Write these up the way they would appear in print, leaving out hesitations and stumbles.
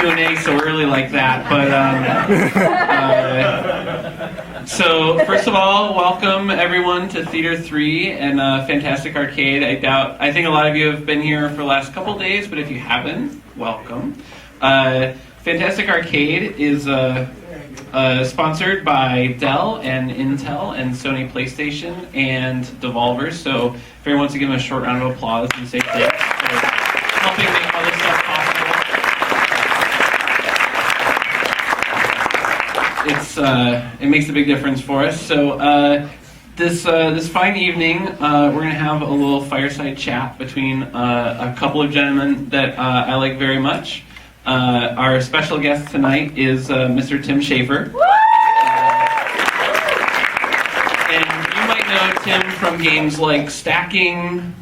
Q&A so early like that, but so first of all, welcome everyone to Theater 3 and Fantastic Arcade. I think a lot of you have been here for the last couple days, but if you haven't, welcome. Fantastic Arcade is sponsored by Dell and Intel and Sony PlayStation and Devolver, so if everyone wants to give them a short round of applause and say thanks for helping make all this stuff possible. It makes a big difference for us. So this fine evening, we're going to have a little fireside chat between a couple of gentlemen that I like very much. Our special guest tonight is Mr. Tim Schafer. And you might know Tim from games like Stacking,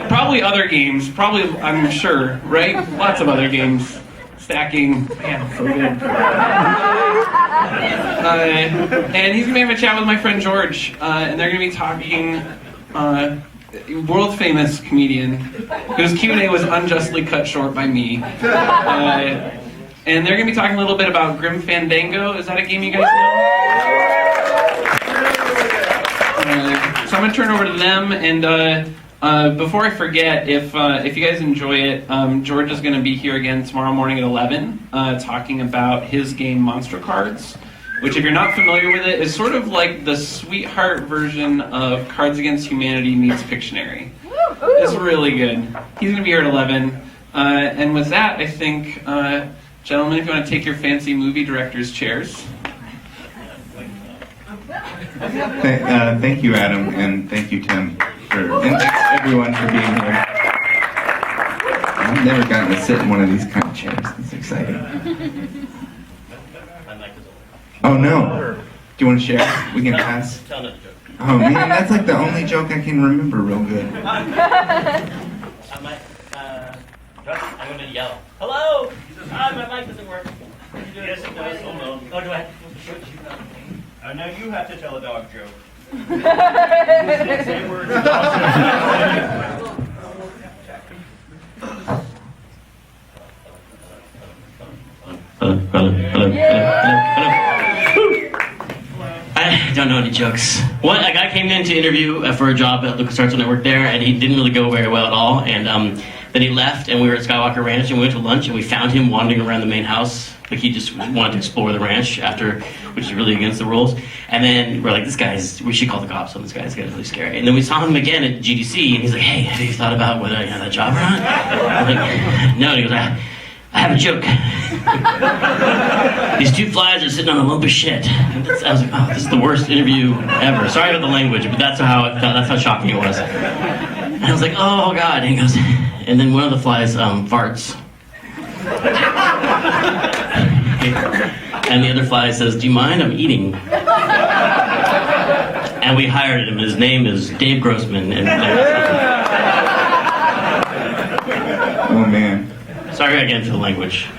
probably other games, I'm sure, right? Lots of other games. Stacking, man, so good. And he's going to be having a chat with my friend George, and they're going to be talking... world famous comedian whose Q&A was unjustly cut short by me. And they're going to be talking a little bit about Grim Fandango. Is that a game you guys know? So I'm going to turn over to them, and before I forget, if you guys enjoy it, George is going to be here again tomorrow morning at 11 talking about his game Monster Cards, which, if you're not familiar with it, is sort of like the sweetheart version of Cards Against Humanity meets Pictionary. It's really good. He's going to be here at 11. And with that, I think, gentlemen, if you want to take your fancy movie director's chairs. Thank you, Adam, and thank you, Tim, and thanks everyone for being here. I've never gotten to sit in one of these kind of chairs. It's exciting. Oh no. Do you want to share? We can pass. Tell another joke. Oh man, that's like the only joke I can remember real good. I'm going to yell. Hello! My mic doesn't work. Yes, it does. Hold on. Oh, do I have to push you? Now you have to tell a dog joke. Say words. Hello. I don't know any jokes. A guy came in to interview for a job at LucasArts when I worked there, and he didn't really go very well at all. And then he left, and we were at Skywalker Ranch, and we went to lunch, and we found him wandering around the main house. Like, he just wanted to explore the ranch which is really against the rules. And then we're like, we should call the cops on this guy. This guy's really scary. And then we saw him again at GDC, and he's like, hey, have you thought about whether I have that job or not? I'm like, no. And he goes, I have a joke. These two flies are sitting on a lump of shit. I was like, oh, this is the worst interview ever. Sorry about the language, but that's how shocking it was. And I was like, oh God. And he goes, and then one of the flies farts. And the other fly says, do you mind? I'm eating. And we hired him. His name is Dave Grossman. Oh man. Sorry again for the language.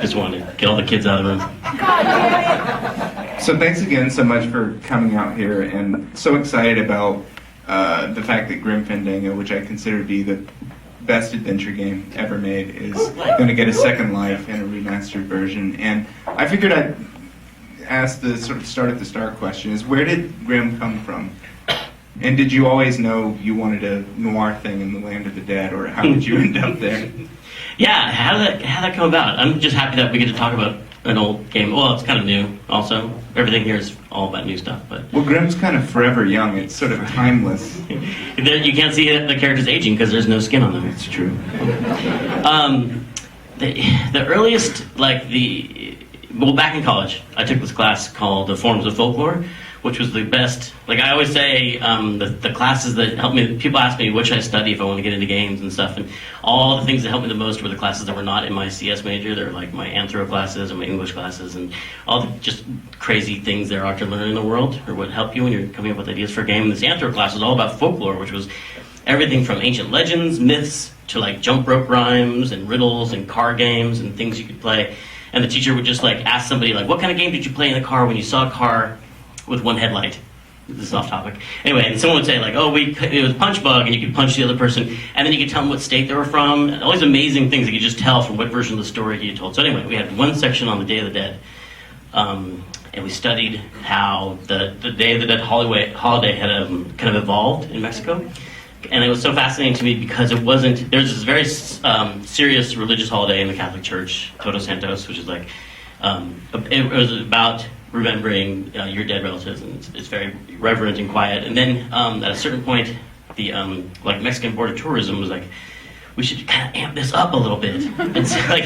Just wanted to get all the kids out of the room. So thanks again so much for coming out here, and so excited about the fact that Grim Fandango, which I consider to be the best adventure game ever made, is going to get a second life in a remastered version. And I figured I'd ask the sort of start at the start question is, where did Grim come from? And did you always know you wanted a noir thing in the Land of the Dead, or how did you end up there? Yeah, how did that come about? I'm just happy that we get to talk about an old game. Well, it's kind of new, also. Everything here is all about new stuff, but... Well, Grim's kind of forever young. It's sort of timeless. You can't see the characters aging because there's no skin on them. It's true. The earliest, back in college, I took this class called The Forms of Folklore, which was the best. Like I always say, the classes that helped me, people ask me what should I study if I want to get into games and stuff, and all the things that helped me the most were the classes that were not in my CS major. They're like my anthro classes or my English classes, and all the just crazy things there are to learn in the world, or what help you when you're coming up with ideas for a game. And this anthro class was all about folklore, which was everything from ancient legends, myths, to like jump rope rhymes and riddles and car games and things you could play. And the teacher would just like ask somebody like, what kind of game did you play in the car when you saw a car with one headlight? this is off topic. Anyway, and someone would say like, oh, it was punch bug, and you could punch the other person, and then you could tell them what state they were from. And all these amazing things you could just tell from what version of the story he had told. So anyway, we had one section on the Day of the Dead, and we studied how the Day of the Dead holiday had kind of evolved in Mexico. And it was so fascinating to me because it wasn't. There's this very serious religious holiday in the Catholic Church, Todos Santos, which is like it was about remembering your dead relatives, and it's very reverent and quiet. And then at a certain point, the like Mexican Board of Tourism was like, we should kind of amp this up a little bit. It's like,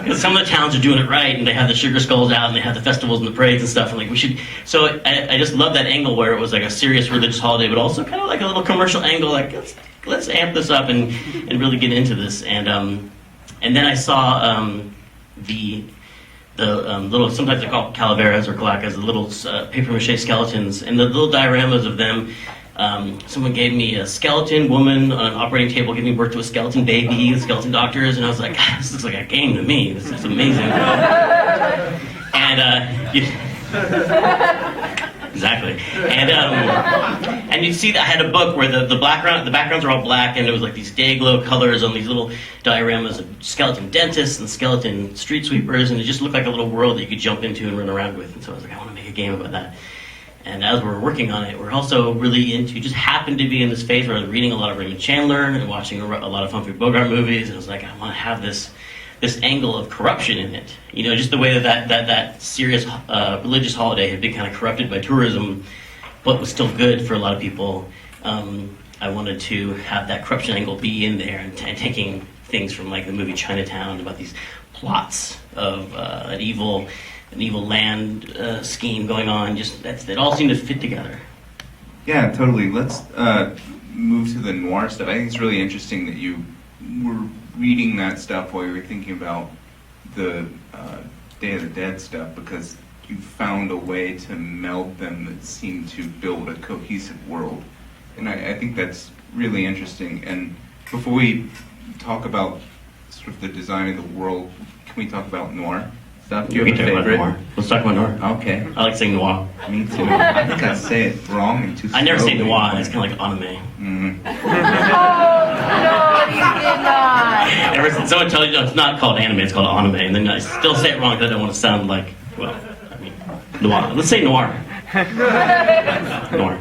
because some of the towns are doing it right, and they have the sugar skulls out, and they have the festivals and the parades and stuff, and like we should. So I just love that angle where it was like a serious religious holiday, but also kind of like a little commercial angle, like let's amp this up and really get into this. And then I saw the little, sometimes they're called calaveras or calacas, the little paper mache skeletons, and the little dioramas of them. Someone gave me a skeleton woman on an operating table giving birth to a skeleton baby, skeleton doctors, and I was like, God, this looks like a game to me. This is amazing. Exactly. And you'd see that I had a book where the backgrounds are all black, and it was like these day glow colors on these little dioramas of skeleton dentists and skeleton street sweepers, and it just looked like a little world that you could jump into and run around with. And so I was like, I want to make a game about that. And as we're working on it, we're also really just happened to be in this phase where I was reading a lot of Raymond Chandler and watching a lot of Humphrey Bogart movies, and I was like, I want to have this angle of corruption in it. You know, just the way that serious religious holiday had been kind of corrupted by tourism, but was still good for a lot of people. I wanted to have that corruption angle be in there, and taking things from like the movie Chinatown about these plots of an evil land scheme going on. Just it all seemed to fit together. Yeah, totally. Let's move to the noir stuff. I think it's really interesting that you were reading that stuff while you were thinking about the Day of the Dead stuff, because you found a way to meld them that seemed to build a cohesive world. And I think that's really interesting. And before we talk about sort of the design of the world, can we talk about noir stuff? Do you have a favorite? Noir. Let's talk about noir. Okay. I like saying noir. Me too. I think I say it wrong and too slowly. I never say noir. It's kind of like anime. Mm-hmm. No, you did not. Ever since someone tells you it's not called anime, it's called anime, and then I still say it wrong because I don't want to sound like, well, I mean, noir. Let's say noir. Noir.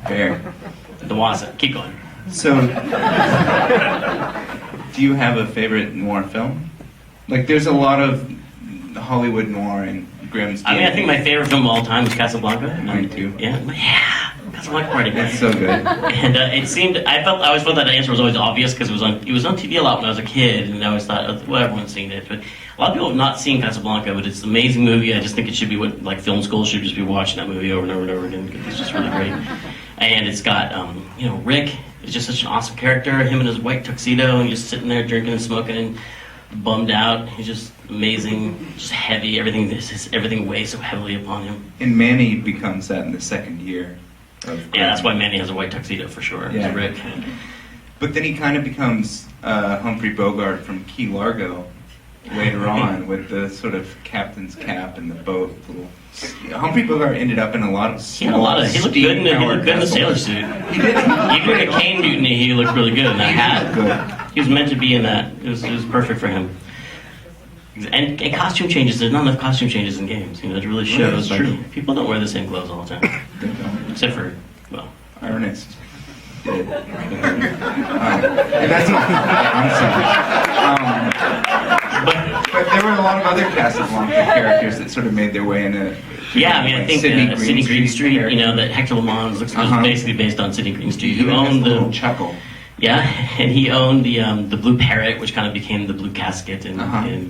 Fair. Noir. Keep going. So, do you have a favorite noir film? Like, there's a lot of Hollywood noir and Grimm's. I mean, I think my favorite film of all time is Casablanca. Mine too. Yeah. Casablanca Party. That's so good. And I always felt that answer was always obvious because it was on TV a lot when I was a kid, and I always thought, well, everyone's seen it. But a lot of people have not seen Casablanca, but it's an amazing movie. I just think it should be what, like, film school should just be watching that movie over and over and over again, because it's just really great. And it's got, Rick is just such an awesome character. Him in his white tuxedo, and just sitting there drinking and smoking and bummed out. He's just amazing, just heavy. Everything weighs so heavily upon him. And Manny becomes that in the second year. Yeah, that's why Manny has a white tuxedo for sure. Yeah. Rick. But then he kind of becomes Humphrey Bogart from Key Largo later on, with the sort of captain's cap and the boat. Humphrey Bogart ended up in a lot of small, He looked good in the sailor suit. He did. Even in a cane mutiny, he looked really good in that hat. Good. He was meant to be in that. It was perfect for him. And costume changes. There's not enough costume changes in games. It really shows. That's true. People don't wear the same clothes all the time, except for Ernest did. That's not. I'm sorry. But there were a lot of other Casablanca characters that sort of made their way into. Yeah, I mean, I think Sidney Greenstreet. character. That Hector LeMans was basically based on Sidney Greenstreet, who owned the chuckle. Yeah, and he owned the blue parrot, which kind of became the blue casket in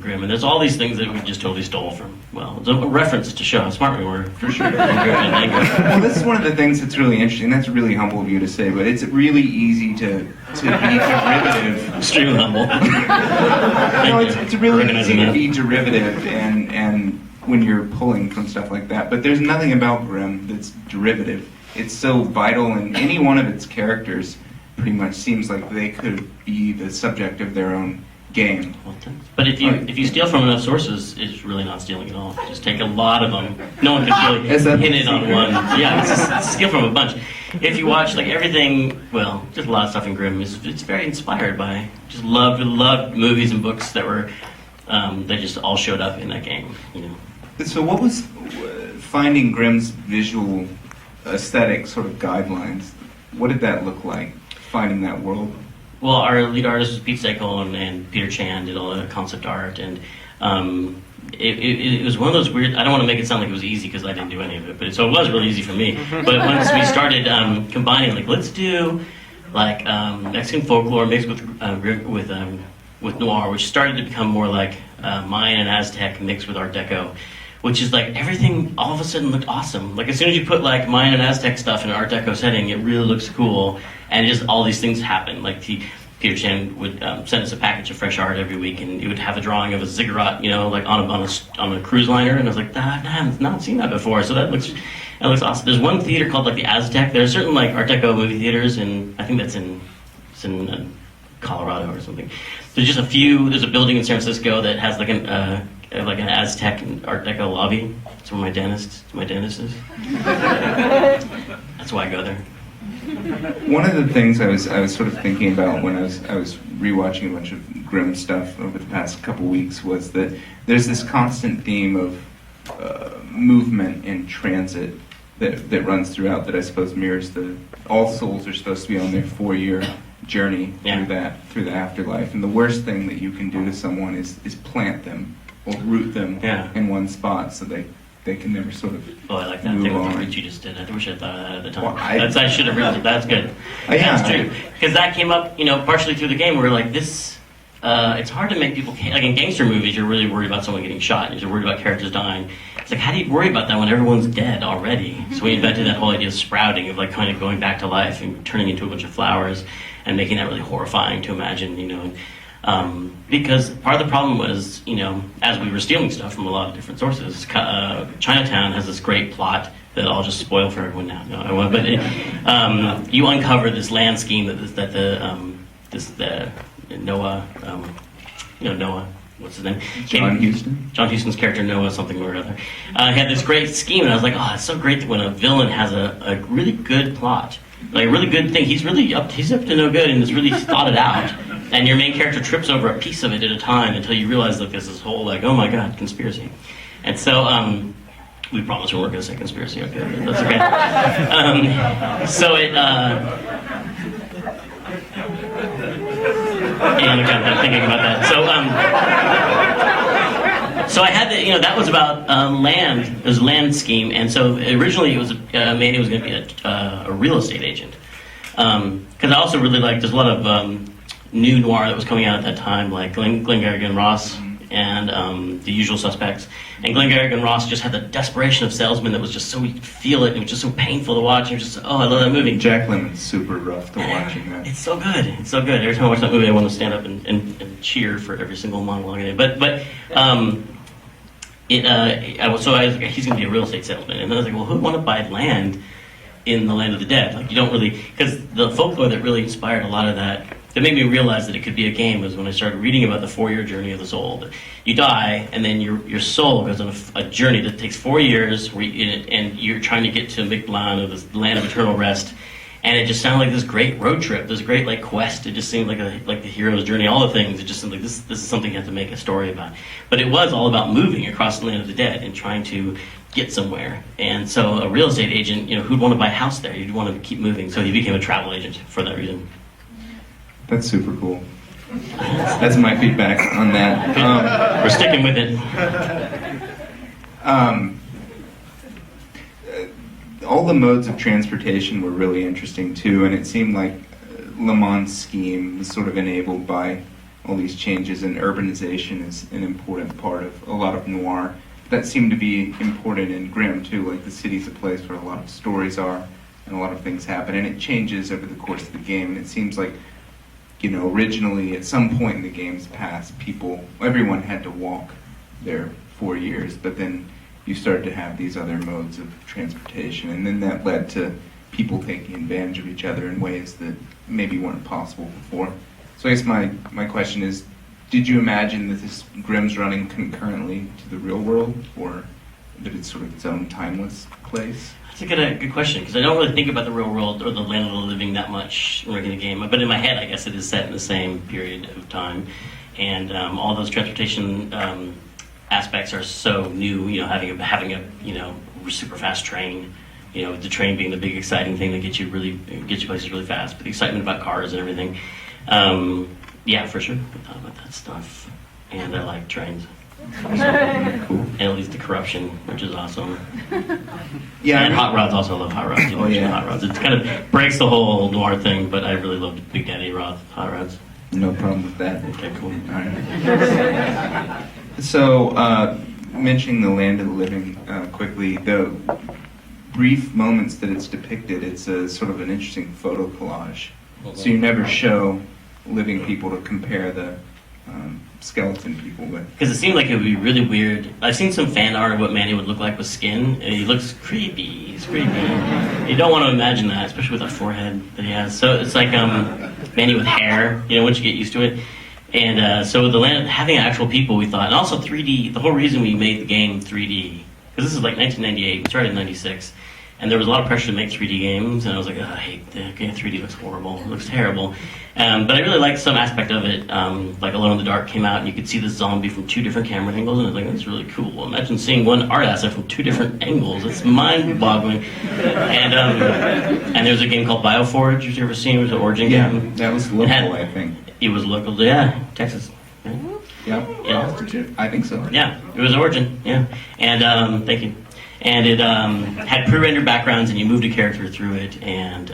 Grimm. And there's all these things that we just totally stole from. Well, it's a reference to show how smart we were. For sure. Well, this is one of the things that's really interesting. That's really humble of you to say, but it's really easy to be derivative. Extremely humble. No, it's really easy to be derivative and when you're pulling from stuff like that. But there's nothing about Grimm that's derivative. It's so vital, and any one of its characters pretty much seems like they could be the subject of their own game. But if you steal from enough sources, it's really not stealing at all. Just take a lot of them. No one can really Is that pin it on one. Yeah, it's just steal from a bunch. If you watch like everything, well, just a lot of stuff in Grimm it's very inspired by. Just loved movies and books that were that just all showed up in that game. You know. So what was finding Grimm's visual aesthetic sort of guidelines? What did that look like, finding that world? Well, our lead artist was Pete Sekel, and Peter Chan did all the concept art, and it was one of those weird. I don't want to make it sound like it was easy because I didn't do any of it, but so it was really easy for me. But once we started combining, like let's do like Mexican folklore mixed with noir, which started to become more like Mayan and Aztec mixed with Art Deco, which is like everything all of a sudden looked awesome. Like as soon as you put like Mayan and Aztec stuff in an Art Deco setting, it really looks cool, and just all these things happen. Like Peter Chan would send us a package of fresh art every week, and he would have a drawing of a ziggurat, you know, like on a cruise liner, and I was like, I've not seen that before, so that looks awesome. There's one theater called like the Aztec. There are certain like Art Deco movie theaters, and I think it's in Colorado or something. There's just a few. There's a building in San Francisco that has like an Aztec and Art Deco lobby. It's where my dentist is. That's why I go there. One of the things I was sort of thinking about when I was rewatching a bunch of Grimm stuff over the past couple weeks was that there's this constant theme of movement and transit that runs throughout that I suppose mirrors all souls are supposed to be on their 4-year journey through the afterlife, and the worst thing that you can do to someone is plant them or root them in one spot so they can never sort of I like that move thing with on. the root you just did. I wish I thought of that at the time. Well, I should have realized that's good. Yeah. That's true. Because that came up, you know, partially through the game. Where like this, it's hard to make people like in gangster movies. You're really worried about someone getting shot. You're worried about characters dying. It's like how do you worry about that when everyone's dead already? So we invented that whole idea of sprouting, of like kind of going back to life and turning into a bunch of flowers, and making that really horrifying to imagine, you know. Because part of the problem was, you know, as we were stealing stuff from a lot of different sources, Chinatown has this great plot that I'll just spoil for everyone now. No, I won't. But you uncover this land scheme that the Noah, Noah, what's his name? John Huston. John Huston's character Noah something or other. He had this great scheme, and I was like, oh, it's so great that when a villain has a really good plot, like a really good thing, he's up to no good and has really thought it out. And your main character trips over a piece of it at a time until you realize that there's this whole like, oh my god, conspiracy. And so we promise we weren't going to say conspiracy, okay? That's okay. So it. And I'm thinking about that. So I had to, you know, that was about land. It was a land scheme, and so originally it was a man who was going to be a real estate agent. Because I also really liked, there's a lot of new noir that was coming out at that time, like Glengarry and Ross and The Usual Suspects. And Glengarry and Ross just had the desperation of salesmen that was just so, you could feel it, and it was just so painful to watch. And just, oh, I love that movie. Jack Lemmon's super rough to watching that. It's so good. It's so good. Every time I watch that movie, I want to stand up and cheer for every single monologue in it. He's going to be a real estate salesman. And then I was like, well, who would want to buy land in the land of the dead? Like, you don't really, because the folklore that really inspired a lot of that made me realize that it could be a game was when I started reading about the 4-year journey of the soul. That you die, and then your soul goes on a journey that takes 4 years, and you're trying to get to Mictlan, or the land of eternal rest. And it just sounded like this great road trip, this great like quest. It just seemed like the hero's journey, all the things. It just seemed like this is something you have to make a story about. But it was all about moving across the land of the dead and trying to get somewhere. And so a real estate agent, you know, who'd want to buy a house there? You'd want to keep moving. So he became a travel agent for that reason. That's super cool. That's my feedback on that. We're sticking with it. All the modes of transportation were really interesting too, and it seemed like Le Mans' scheme was sort of enabled by all these changes, and urbanization is an important part of a lot of noir. That seemed to be important in Grimm too, like the city's a place where a lot of stories are and a lot of things happen, and it changes over the course of the game, and it seems like, you know, originally at some point in the game's past, everyone had to walk their 4 years, but then you started to have these other modes of transportation, and then that led to people taking advantage of each other in ways that maybe weren't possible before. So I guess my question is, did you imagine that this Grim's running concurrently to the real world, or that it's sort of its own timeless place? That's a good question, because I don't really think about the real world or the land of the living that much when working the game. But in my head, I guess it is set in the same period of time, and all those transportation aspects are so new. You know, having a super fast train. You know, the train being the big exciting thing that gets you places really fast. But the excitement about cars and everything. Yeah, for sure. I thought about that stuff, and I like trains. Cool. And it leads to corruption, which is awesome. Yeah, and hot rods. Also, I love hot rods. You mentioned hot rods. It kind of breaks the whole noir thing, but I really loved Big Daddy Roth hot rods. No problem with that. Okay, cool. All right. So, mentioning the land of the living quickly, the brief moments that it's depicted, it's a sort of an interesting photo collage. So you never show living people to compare the skeleton people with. Because it seemed like it would be really weird. I've seen some fan art of what Manny would look like with skin, and he looks creepy. He's creepy. You don't want to imagine that, especially with that forehead that he has. So it's like Manny with hair, you know, once you get used to it. And so with the land, having actual people, we thought, and also 3D, the whole reason we made the game 3D, because this is like 1998, we started in 96, and there was a lot of pressure to make 3D games, and I was like, oh, I hate the game. 3D looks horrible, it looks terrible. But I really liked some aspect of it, like Alone in the Dark came out, and you could see the zombie from 2 different camera angles, and I was like, that's really cool. Imagine seeing one art asset from 2 different angles. It's mind-boggling. And there's a game called Bioforge, you've ever seen? It was an Origin game. That was local, I think. It was local, yeah, Texas. Yeah. I think so. Yeah, it was Origin, yeah. And, thank you. And it had pre-rendered backgrounds, and you moved a character through it, and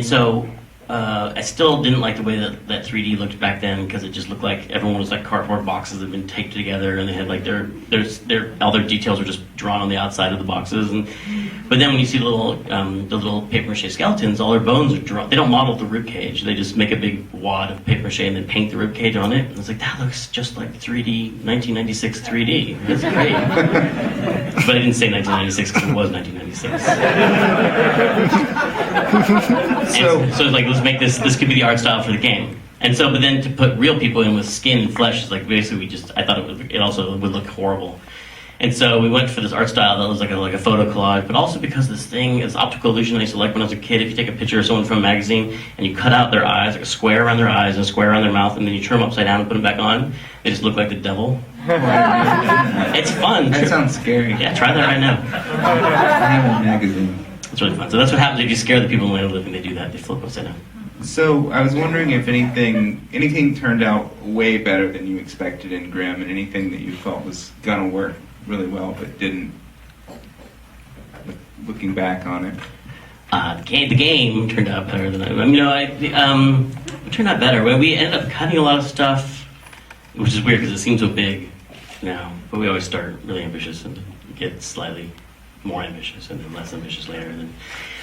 so I still didn't like the way that 3D looked back then, because it just looked like everyone was like cardboard boxes that had been taped together, and they had like all their details were just drawn on the outside of the boxes. But then when you see the little paper mache skeletons, all their bones are drawn. They don't model the rib cage; they just make a big wad of paper mache and then paint the rib cage on it. And it's like, that looks just like 3D 1996 3D. That's great. But I didn't say 1996 because it was 1996. So it's like, let's make this could be the art style for the game. And so, but then to put real people in with skin and flesh is like basically I thought it also would look horrible. And so we went for this art style that was like a photo collage, but also because this thing is optical illusion I used to like when I was a kid. If you take a picture of someone from a magazine and you cut out their eyes, like a square around their eyes and a square around their mouth, and then you turn them upside down and put them back on, they just look like the devil. It's fun. That sounds scary. Yeah, try that right now. I have a magazine. It's really fun. So that's what happens if you scare the people in the land of living. They do that. They flip upside down. So I was wondering if anything turned out way better than you expected in Grim, and anything that you thought was gonna work really well but didn't. Looking back on it, the game turned out better than it turned out better. We ended up cutting a lot of stuff, which is weird because it seems so big now. But we always start really ambitious and get slightly more ambitious and then less ambitious later. And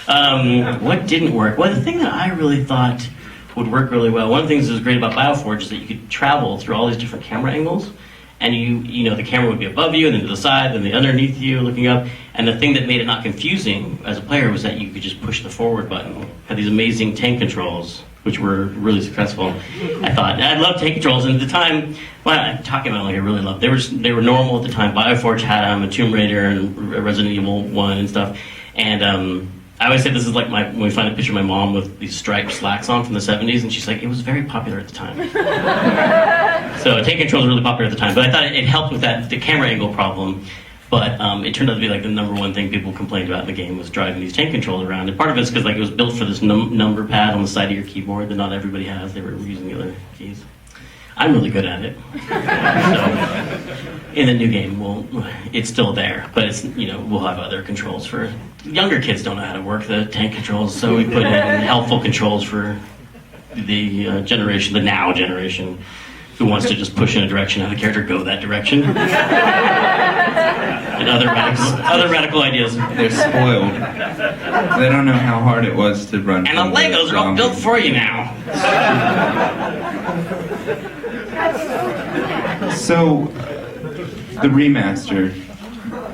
then, what didn't work? Well, the thing that I really thought would work really well, one of the things that was great about Bioforge is that you could travel through all these different camera angles, and you know the camera would be above you, and then to the side, and then underneath you, looking up. And the thing that made it not confusing as a player was that you could just push the forward button. Had these amazing tank controls, which were really successful. I thought I loved tank controls, and at the time, well, I'm talking about like I really loved. They were normal at the time. Bioforge had them, a Tomb Raider and Resident Evil 1 and stuff. And I always say this is like when we find a picture of my mom with these striped slacks on from the 70s, and she's like, it was very popular at the time. So tank controls were really popular at the time, but I thought it helped with the camera angle problem. But it turned out to be like the number one thing people complained about in the game was driving these tank controls around. And part of it's because like it was built for this number pad on the side of your keyboard that not everybody has. They were using the other keys. I'm really good at it. So in the new game, it's still there, but we'll have other controls for younger kids. Don't know how to work the tank controls, so we put in helpful controls for the now generation, who wants to just push in a direction, have the character go that direction. And other radical ideas. they're spoiled. They don't know how hard it was to run. And the Legos are all built for you now. So, the remaster,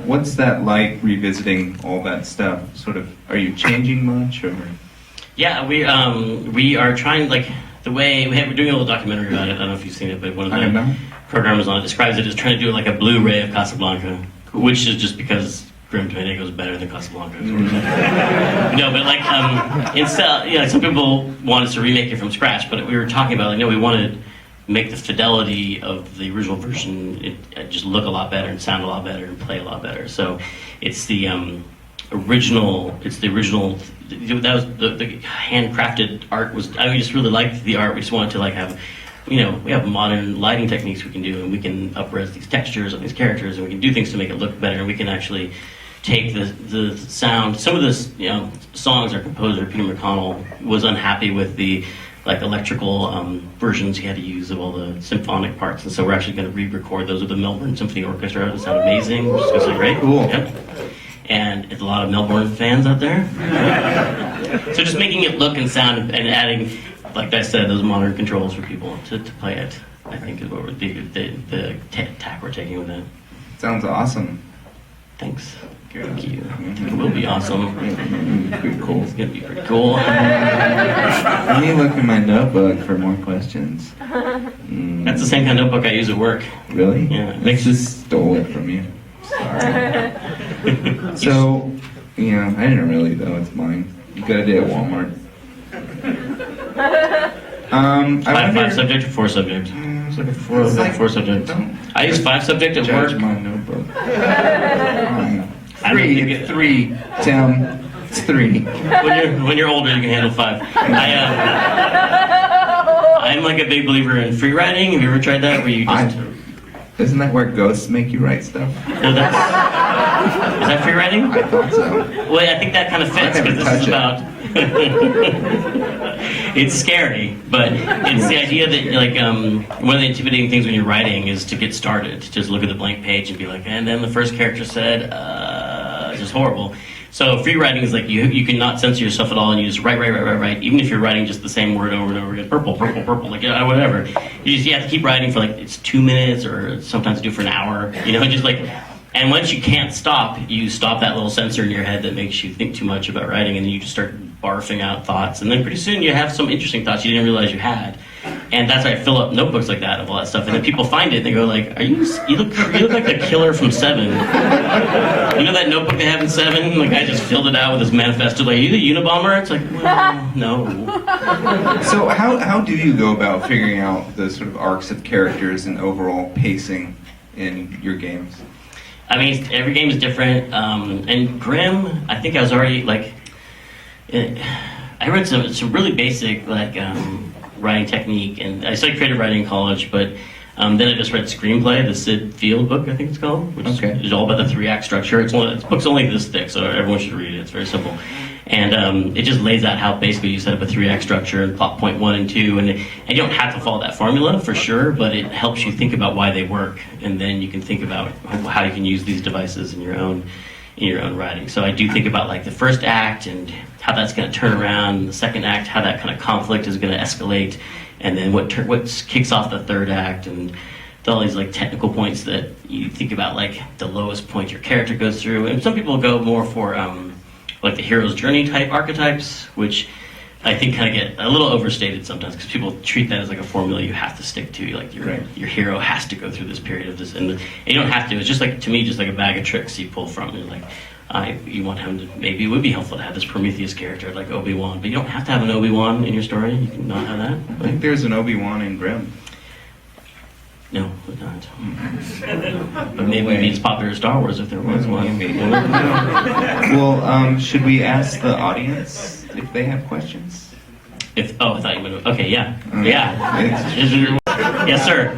what's that like revisiting all that stuff? Sort of, are you changing much, or? Yeah, we are trying, like, the way we're doing a little documentary about it. I don't know if you've seen it, but one of I have the not. programmers on it describes it as trying to do like a Blu-ray of Casablanca, which is just because Grim Fandango is better than Casablanca. No, but like instead, some people want us to remake it from scratch, but we were talking about we wanted to make the fidelity of the original version just look a lot better and sound a lot better and play a lot better. So it's the original. It's the original. That was the handcrafted art. We just really liked the art. We just wanted to have. We have modern lighting techniques we can do, and we can up-res these textures of these characters, and we can do things to make it look better, and we can actually take the sound. Some of this, songs, our composer, Peter McConnell, was unhappy with the electrical versions he had to use of all the symphonic parts, and so we're actually going to re-record those with the Melbourne Symphony Orchestra. That sound amazing, which is going to sound great. Cool. Yep. And it's a lot of Melbourne fans out there. So just making it look and sound and adding, like I said, those modern controls for people to play it, I think is what would be the tack we're taking with it. Sounds awesome. Thanks. Good. Thank you. It will be awesome. Pretty cool. It's going to be pretty cool. Let me look in my notebook for more questions. That's the same kind of notebook I use at work. Really? Yeah. I just stole it from you. Sorry. So, I didn't really though. It's mine. You got it at Walmart. Five subject or four subject? It's like a four subject. I use 5 subject at Judge work. my notebook. I don't think It's 3, Tim. It's 3. When you're older, you can handle 5. I'm like a big believer in free writing. Have you ever tried that? Where you just Isn't that where ghosts make you write stuff? no, is that free writing? I thought so. Well, I think that kind of fits I never because this is touch about. It's scary, but it's the idea that one of the intimidating things when you're writing is to get started. Just look at the blank page and be like, and then the first character said, it's just horrible. So free writing is like you can not censor yourself at all, and you just write. Even if you're writing just the same word over and over again, purple, like whatever. You have to keep writing for it's 2 minutes, or sometimes do it for an hour. Just like. And once you can't stop, you stop that little sensor in your head that makes you think too much about writing, and then you just start barfing out thoughts, and then pretty soon you have some interesting thoughts you didn't realize you had. And that's why I fill up notebooks like that of all that stuff, and then people find it and they go like, you look like the killer from 7. You know that notebook they have in 7? Like I just filled it out with this manifesto, like, are you the Unabomber? It's like, well, no. So how do you go about figuring out the sort of arcs of characters and overall pacing in your games? I mean, every game is different, and Grim, I think I was already, I read some really basic, writing technique, and I studied creative writing in college, but then I just read Screenplay, the Sid Field book, I think it's called, which is all about the 3-act structure. It's book's only this thick, so everyone should read it. It's very simple. And it just lays out how basically you set up a 3-act structure and plot point 1 and 2, and you don't have to follow that formula for sure, but it helps you think about why they work, and then you can think about how you can use these devices in your own writing. So I do think about the first act and how that's going to turn around, and the second act, how that kind of conflict is going to escalate, and then what kicks off the third act, and all these technical points that you think about, the lowest point your character goes through. And some people go more for the hero's journey type archetypes, which I think kind of get a little overstated sometimes because people treat that as a formula you have to stick to. Your hero has to go through this period of this, and you don't have to. It's just to me, just like a bag of tricks you pull from. You're you want him to, maybe it would be helpful to have this Prometheus character like Obi-Wan, but you don't have to have an Obi-Wan in your story. You can not have that. I think there's an Obi-Wan in Grim. No, it's not. But maybe it'd be as popular as Star Wars if there was one. Well, should we ask the audience if they have questions? I thought you would. Okay, yeah. Yes, sir.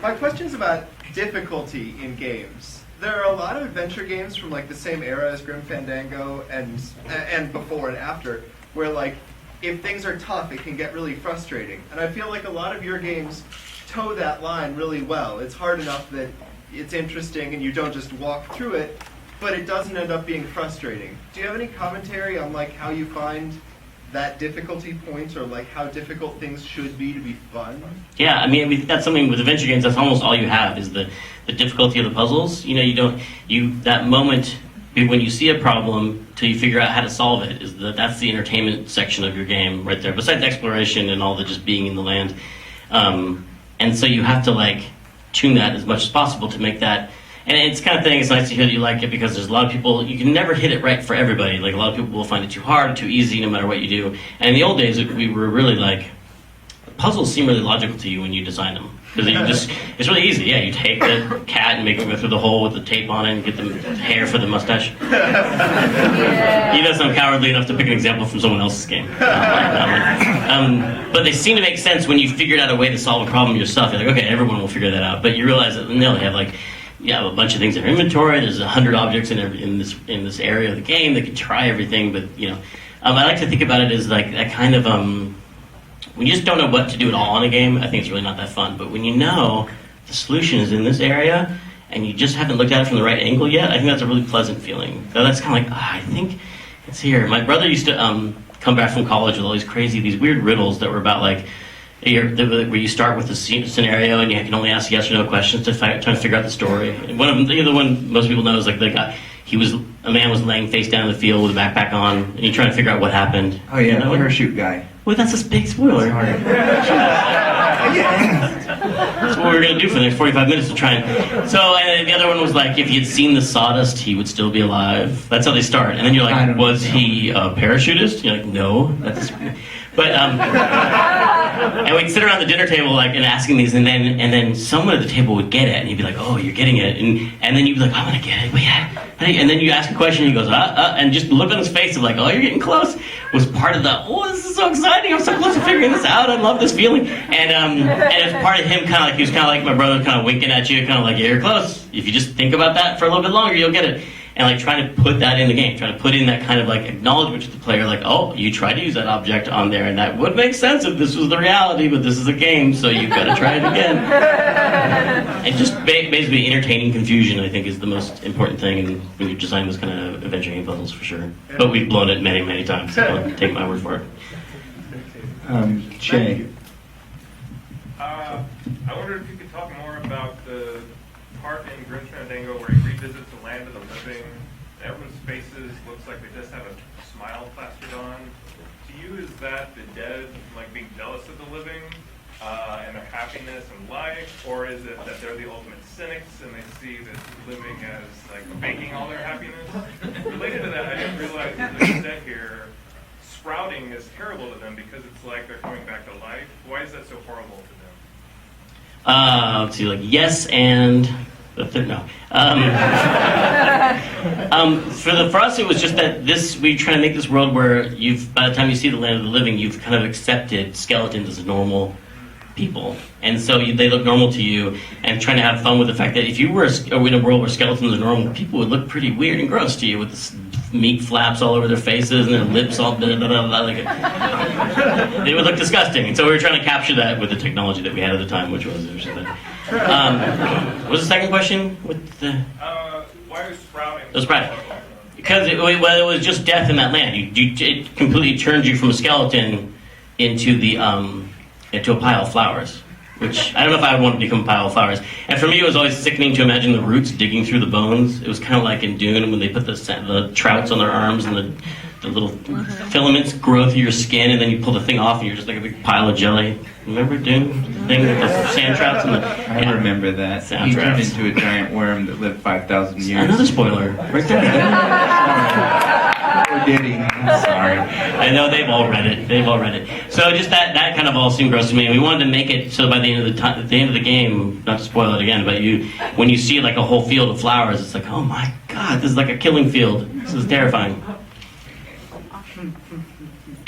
My question's about difficulty in games. There are a lot of adventure games from the same era as Grim Fandango and before and after, where if things are tough, it can get really frustrating. And I feel like a lot of your games toe that line really well. It's hard enough that it's interesting and you don't just walk through it, but it doesn't end up being frustrating. Do you have any commentary on how you find that difficulty point, or how difficult things should be to be fun? Yeah, I mean that's something with adventure games. That's almost all you have is the difficulty of the puzzles. That moment when you see a problem till you figure out how to solve it. That's the entertainment section of your game right there. Besides exploration and all the just being in the land, and so you have to like tune that as much as possible to make that. And it's kind of thing. It's nice to hear that you like it because there's a lot of people. You can never hit it right for everybody. Like a lot of people will find it too hard, or too easy, no matter what you do. And in the old days, we were really like puzzles seem really logical to you when you design them. Because it's really easy. Yeah, you take the cat and make it go through the hole with the tape on it and get the hair for the mustache. He does I'm cowardly enough to pick an example from someone else's game. But they seem to make sense when you figured out a way to solve a problem yourself. You're like, okay, everyone will figure that out. But you realize that they have like, a bunch of things in their inventory. There's 100 objects in this area of the game. They could try everything, but I like to think about it as like that kind of when you just don't know what to do at all in a game, I think it's really not that fun. But when you know the solution is in this area and you just haven't looked at it from the right angle yet, I think that's a really pleasant feeling. So that's kind of like, I think it's here. My brother used to come back from college with all these weird riddles that were about like, where you start with a scenario and you can only ask yes or no questions to try to figure out the story. And one of them, the one most people know is like the guy. A man was laying face down in the field with a backpack on, and you're trying to figure out what happened. Oh yeah, the parachute guy. Well, that's a big spoiler. That's what we were going to do for the next 45 minutes to try and... So, and the other one was like, if he had seen the sawdust, he would still be alive. That's how they start. And then you're like, was he a parachutist? You're like, no. But, and we'd sit around the dinner table like and asking these, and then someone at the table would get it, and you'd be like, oh, you're getting it. And then you'd be like, I'm going to get it. But yeah. And then you ask a question, and he goes, and just the look on his face of like, oh, you're getting close, was part of the, oh, this is so exciting, I'm so close to figuring this out, I love this feeling. And it's part of him kind of like, he was kind of like my brother, kind of winking at you, kind of like, yeah, you're close. If you just think about that for a little bit longer, you'll get it. And like trying to put that in the game, trying to put in that kind of like acknowledgement to the player, like, oh, you tried to use that object on there, and that would make sense if this was the reality, but this is a game, so you've got to try it again. And just basically entertaining confusion, I think, is the most important thing when you're designing those kind of adventure game puzzles, for sure. But we've blown it many, many times, so don't take my word for it. Shay. I wondered if you could talk more about the part in Grim Fandango where he revisits the land of the living. Everyone's faces looks like they just have a smile plastered on. To you, is that the dead like being jealous of the living and their happiness and life, or is it that they're the ultimate cynics and they see the living as like faking all their happiness? Related to that, I didn't realize that the set here, sprouting is terrible to them because it's like they're coming back to life. Why is that so horrible to them? Let's see, like yes and the third, no. For us, it was just that we try to make this world where by the time you see the land of the living, you've kind of accepted skeletons as normal people, and so they look normal to you, and trying to have fun with the fact that if you were in a world where skeletons are normal, people would look pretty weird and gross to you with this meat flaps all over their faces and their lips all they would look disgusting. And so we were trying to capture that with the technology that we had at the time, which was interesting. What was the second question? With the why was sprouting? It was sprouting. Because it was just death in that land. It completely turned you from a skeleton into a pile of flowers. Which, I don't know if I would want to become a pile of flowers. And for me, it was always sickening to imagine the roots digging through the bones. It was kind of like in Dune when they put the trouts on their arms and the little filaments grow through your skin, and then you pull the thing off and you're just like a big pile of jelly. Remember Dune? The thing with the sand trouts and I remember that. Sand He turned trouts. into a giant worm that lived 5,000 years. Another spoiler. Right there. Or did he? I'm sorry. I know they've all read it. So just that kind of all seemed gross to me. And we wanted to make it so by the end of the game, not to spoil it again, but when you see like a whole field of flowers, it's like, oh my god, this is like a killing field. This is terrifying.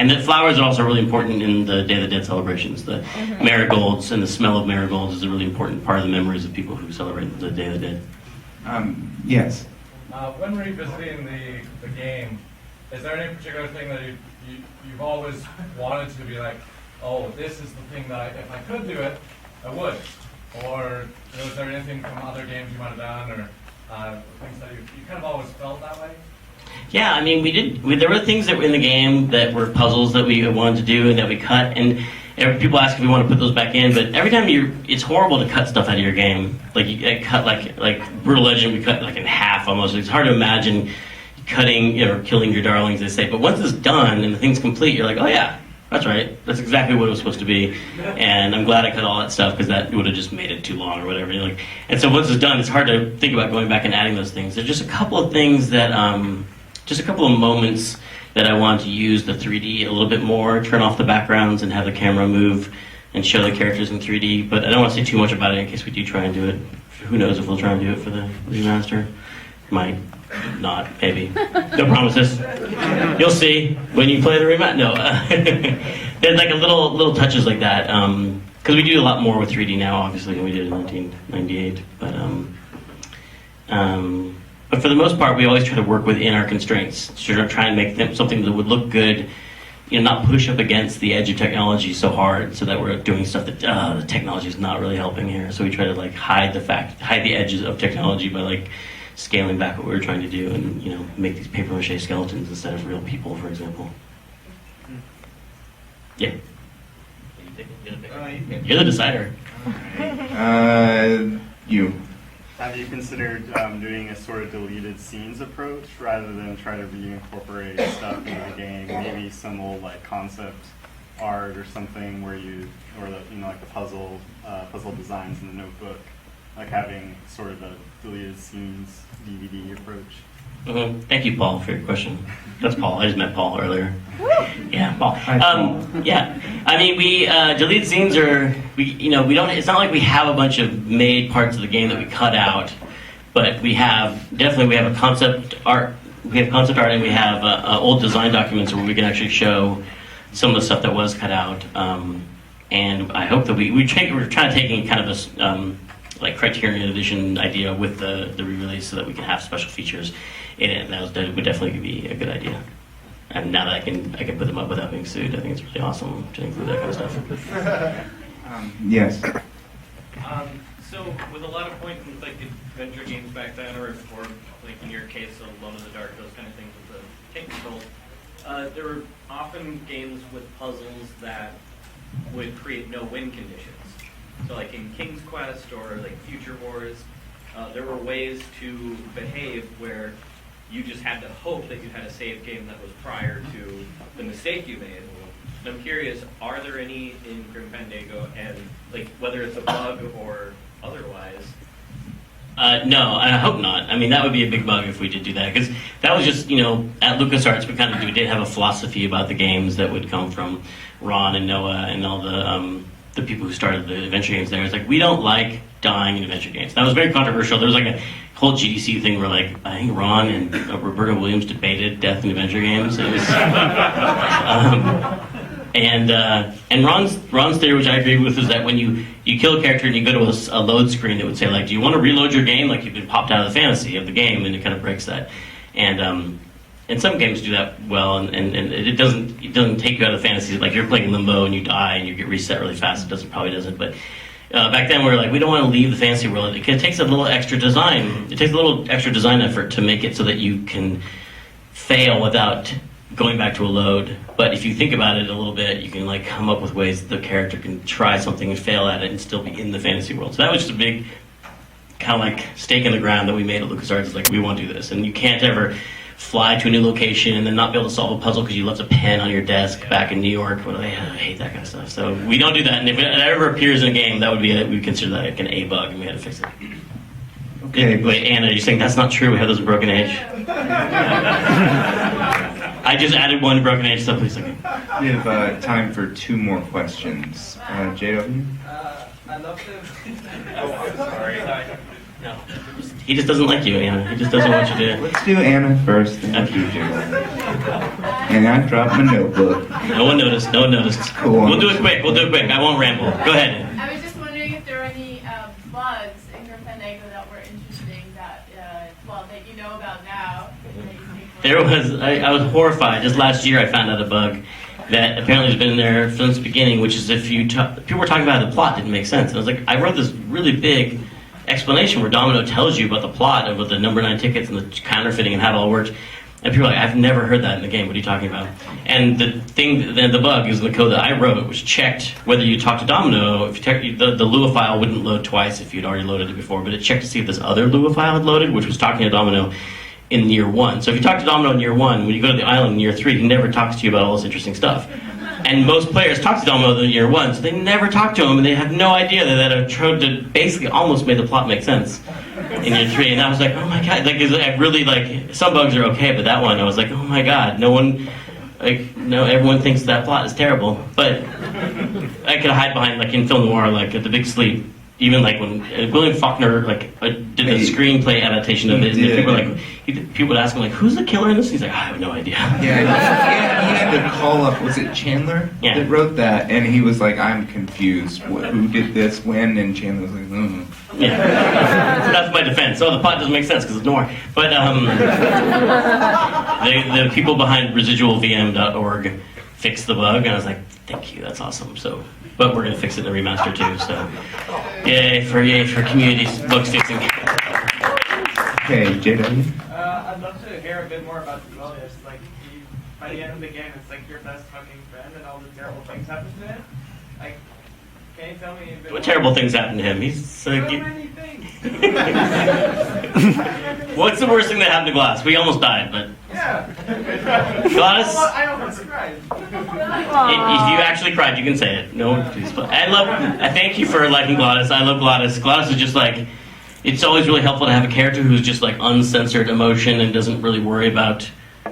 And the flowers are also really important in the Day of the Dead celebrations. The marigolds and the smell of marigolds is a really important part of the memories of people who celebrate the Day of the Dead. Yes. When revisiting the game, is there any particular thing that you've always wanted to be like, oh, this is the thing that if I could do it, I would? Or is there anything from other games you might have done, or things that you kind of always felt that way? Yeah, I mean, there were things that were in the game that were puzzles that we wanted to do and that we cut, and people ask if we want to put those back in, but every time it's horrible to cut stuff out of your game. Like, you cut like Brutal Legend, we cut like in half almost. It's hard to imagine cutting or killing your darlings, they say. But once it's done and the thing's complete, you're like, oh yeah, that's right. That's exactly what it was supposed to be. And I'm glad I cut all that stuff because that would have just made it too long or whatever. You're like, and so once it's done, it's hard to think about going back and adding those things. There's just a couple of things that, just a couple of moments that I want to use the 3D a little bit more, turn off the backgrounds and have the camera move and show the characters in 3D. But I don't want to say too much about it in case we do try and do it. Who knows if we'll try and do it for the remaster. Might not, maybe. No promises. You'll see when you play the remaster. No, there's like a little touches like that because we do a lot more with 3D now, obviously, than we did in 1998. But for the most part, we always try to work within our constraints. So try and make something that would look good. Not push up against the edge of technology so hard, so that we're doing stuff that the technology is not really helping here. So we try to like hide the edges of technology by like scaling back what we were trying to do, and make these paper mache skeletons instead of real people, for example. Yeah. You're the decider. You. Have you considered doing a sort of deleted scenes approach rather than try to reincorporate stuff into the game? Maybe some old like concept art or something where like the puzzle designs in the notebook, like having sort of a deleted scenes DVD approach. Mm-hmm. Thank you, Paul, for your question. That's Paul. I just met Paul earlier. Yeah, Paul. Yeah, I mean, we deleted scenes we don't. It's not like we have a bunch of made parts of the game that we cut out, but we have a concept art. We have concept art, and we have old design documents where we can actually show some of the stuff that was cut out. And I hope that we're trying to take kind of a like Criterion Edition idea with the re-release so that we can have special features in it. And that would definitely be a good idea. And now that I can put them up without being sued, I think it's really awesome to include that kind of stuff. Yes. So with a lot of point and click adventure games back then, or like in your case, Alone in the Dark, those kind of things with the take controls, there were often games with puzzles that would create no-win conditions. So like in King's Quest or like Future Wars, there were ways to behave where you just had to hope that you had a save game that was prior to the mistake you made. And I'm curious, are there any in Grim Fandango, and like whether it's a bug or otherwise? No, I hope not. I mean, that would be a big bug if we did do that, because that was just, at LucasArts we did have a philosophy about the games that would come from Ron and Noah and all the people who started the adventure games there. It's like, we don't like dying in adventure games. That was very controversial. There was like a whole GDC thing where like, I think Ron and Roberta Williams debated death in adventure games. It was, and Ron's theory, which I agree with, is that when you kill a character and you go to a load screen, it would say like, do you want to reload your game? Like you've been popped out of the fantasy of the game, and it kind of breaks that. And some games do that well, and it doesn't take you out of the fantasy. Like you're playing Limbo and you die and you get reset really fast. It probably doesn't. But back then we were like, we don't want to leave the fantasy world. It takes a little extra design. It takes a little extra design effort to make it so that you can fail without going back to a load. But if you think about it a little bit, you can like come up with ways that the character can try something and fail at it and still be in the fantasy world. So that was just a big kind of like stake in the ground that we made at LucasArts. It's like, we won't do this, and you can't ever fly to a new location and then not be able to solve a puzzle because you left a pen on your desk back in New York. Well, I hate that kind of stuff. So we don't do that. And if it ever appears in a game, that would be we consider that like an A bug, and we had to fix it. Okay. Wait, Anna, you're saying that's not true? We have those in Broken Age? I just added one Broken Age, so please. Okay. We have time for 2 more questions. JW? I love to. Sorry. No. He just doesn't like you, Anna. He just doesn't want you to. Let's do Anna first, then we'll do JW. And I dropped my notebook. No one noticed. Cool. We'll do it quick. I won't ramble. Go ahead. I was just wondering if there are any bugs in Grim Fandango that were interesting that you know about now. There was. I was horrified. Just last year, I found out a bug that apparently has been there since the beginning, which is if people were talking about how the plot didn't make sense. And I was like, I wrote this really big explanation where Domino tells you about the plot of the number 9 tickets and the counterfeiting and how it all works. And people are like, I've never heard that in the game. What are you talking about? And the bug is the code that I wrote, which checked whether you talk to Domino. If you check, the Lua file wouldn't load twice if you'd already loaded it before, but it checked to see if this other Lua file had loaded, which was talking to Domino. in year 1. So if you talk to Domino in year 1, when you go to the island in year 3, he never talks to you about all this interesting stuff. And most players talk to Domino in year 1, so they never talk to him, and they have no idea that a tried to basically almost made the plot make sense in year 3. And I was like, oh my god, like I really like some bugs are okay, but that one I was like, oh my god, everyone thinks that plot is terrible. But I could hide behind, like in film noir, like at The Big Sleep, even like when William Faulkner did the screenplay adaptation of it, and people were like, people would ask him like, who's the killer in this? He's like, I have no idea. Yeah, he had to call up, was it Chandler that wrote that? And he was like, I'm confused. Who did this, when? And Chandler was like, Yeah, so that's my defense. So the plot doesn't make sense because it's noir. But the people behind residualvm.org fixed the bug, and I was like, thank you, that's awesome. So, but we're gonna fix it in the remaster too. So, yay for community bug fixing. Okay, JW. I'd love to hear a bit more about the bonus. Like, by the end of the game, it's like your best fucking friend, and all the terrible things happen to him. Like, can you tell me a bit What more? terrible things happened to him? He's So many things. What's the worst thing that happened to Glass? We almost died, but Yeah. Gladys. I almost cried. If you actually cried, you can say it. No, please. I thank you for liking Gladys. I love Gladys. Gladys is just like, it's always really helpful to have a character who's just like uncensored emotion and doesn't really worry about,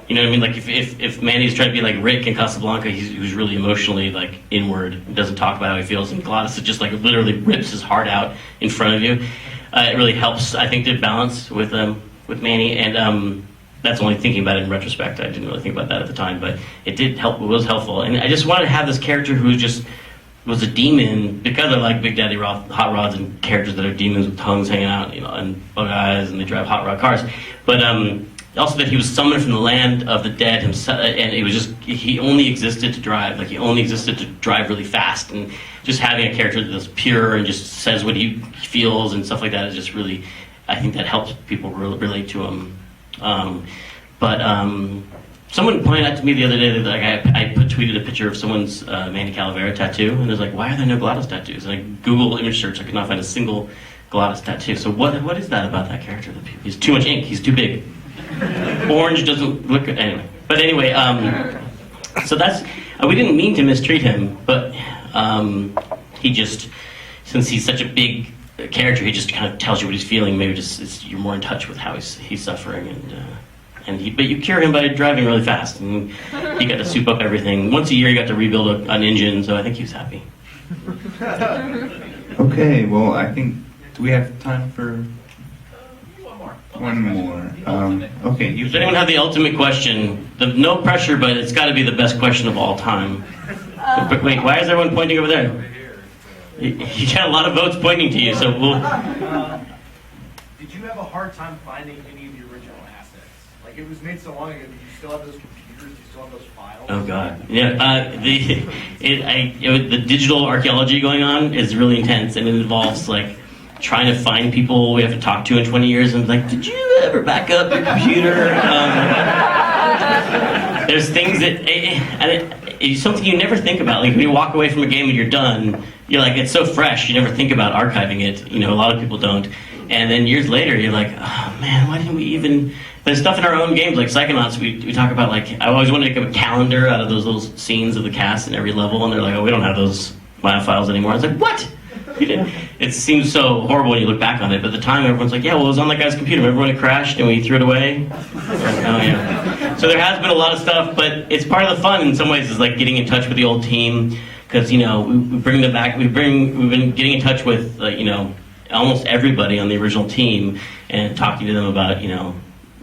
you know what I mean? Like if Mandy's trying to be like Rick in Casablanca, who's really emotionally like inward and doesn't talk about how he feels, and Gladys is just like literally rips his heart out in front of you. It really helps, I think, to balance with Manny, and that's only thinking about it in retrospect. I didn't really think about that at the time, but it did help. It was helpful, and I just wanted to have this character who just was a demon, because I like Big Daddy hot rods and characters that are demons with tongues hanging out, you know, and bug eyes, and they drive hot rod cars. But also that he was summoned from the land of the dead himself, and it was just, he only existed to drive. Like, he only existed to drive really fast, and just having a character that's pure and just says what he feels and stuff like that is just really, I think that helps people relate to him. Someone pointed out to me the other day that like I tweeted a picture of someone's Manny Calavera tattoo, and it was like, why are there no Gladys tattoos? And I Google image search, I could not find a single Gladys tattoo. So what is that about that character? He's too much ink. He's too big. Orange doesn't look good. Anyway. But anyway, so that's, we didn't mean to mistreat him, but he just, since he's such a big character, he just kind of tells you what he's feeling. Maybe just you're more in touch with how he's suffering, but you cure him by driving really fast, and he got to soup up everything. Once a year, he got to rebuild an engine, so I think he was happy. Okay, well, I think, do we have time for one more? Okay, Does anyone have the ultimate question? No pressure, but it's got to be the best question of all time. But wait, why is everyone pointing over there? You got a lot of votes pointing to you, so we'll... Did you have a hard time finding any of the original assets? Like, it was made so long ago, did you still have those computers? Do you still have those files? Oh God, yeah. The digital archaeology going on is really intense, and it involves like trying to find people we have to talk to in 20 years, and like, did you ever back up your computer? There's things that, it's something you never think about. Like when you walk away from a game and you're done, you're like, it's so fresh, you never think about archiving it. You know, a lot of people don't. And then years later, you're like, oh man, why didn't we even... There's stuff in our own games, like Psychonauts, we talk about, like, I always wanted to make a calendar out of those little scenes of the cast in every level, and they're like, oh, we don't have those WAV files anymore. I was like, what? It seems so horrible when you look back on it, but at the time, everyone's like, yeah, well, it was on that guy's computer. Remember when it crashed and we threw it away? Oh, yeah. So there has been a lot of stuff, but it's part of the fun in some ways, is like getting in touch with the old team, because, you know, we bring them back. We've been getting in touch with, you know, almost everybody on the original team and talking to them about, you know,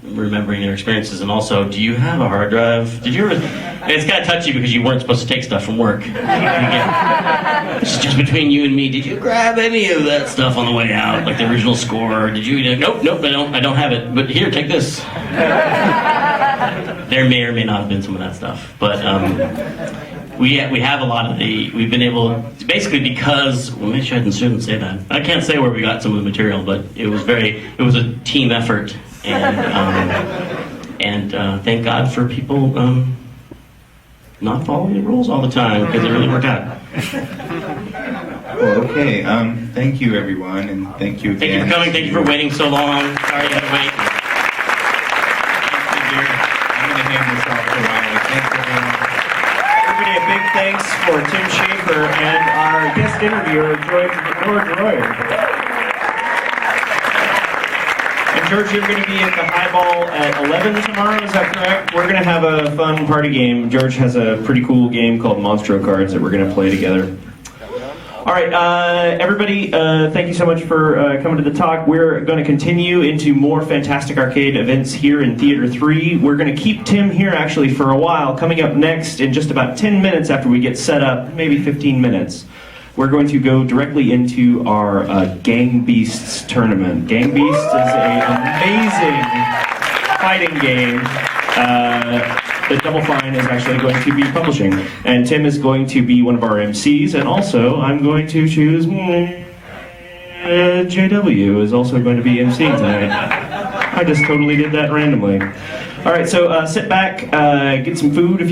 remembering their experiences. And also, do you have a hard drive? Did you ever... It's kind of touchy because you weren't supposed to take stuff from work. It's just between you and me. Did you grab any of that stuff on the way out, like the original score? Did you... Nope, I don't have it. But here, take this. There may or may not have been some of that stuff. But we have a lot of the... We've been able... Basically because... Well, maybe I shouldn't say that. I can't say where we got some of the material, but it was a team effort. And thank God for people not following the rules all the time, because it really worked out. Well, okay, thank you everyone, and thank you again. Thank you for coming, thank you for waiting so long. Sorry you had to wait. everybody a big thanks for Tim Schafer and our guest interviewer, Noir. And George, you're going to be at the Highball at 11 tomorrow, is that correct? We're going to have a fun party game. George has a pretty cool game called Monstro Cards that we're going to play together. All right, everybody, thank you so much for coming to the talk. We're going to continue into more Fantastic Arcade events here in Theater 3. We're going to keep Tim here actually for a while. Coming up next in just about 10 minutes after we get set up, maybe 15 minutes, we're going to go directly into our Gang Beasts tournament. Gang Beasts is an amazing fighting game that Double Fine is actually going to be publishing. And Tim is going to be one of our MCs, and also I'm going to choose JW is also going to be MCing tonight. I just totally did that randomly. All right, so sit back, get some food if you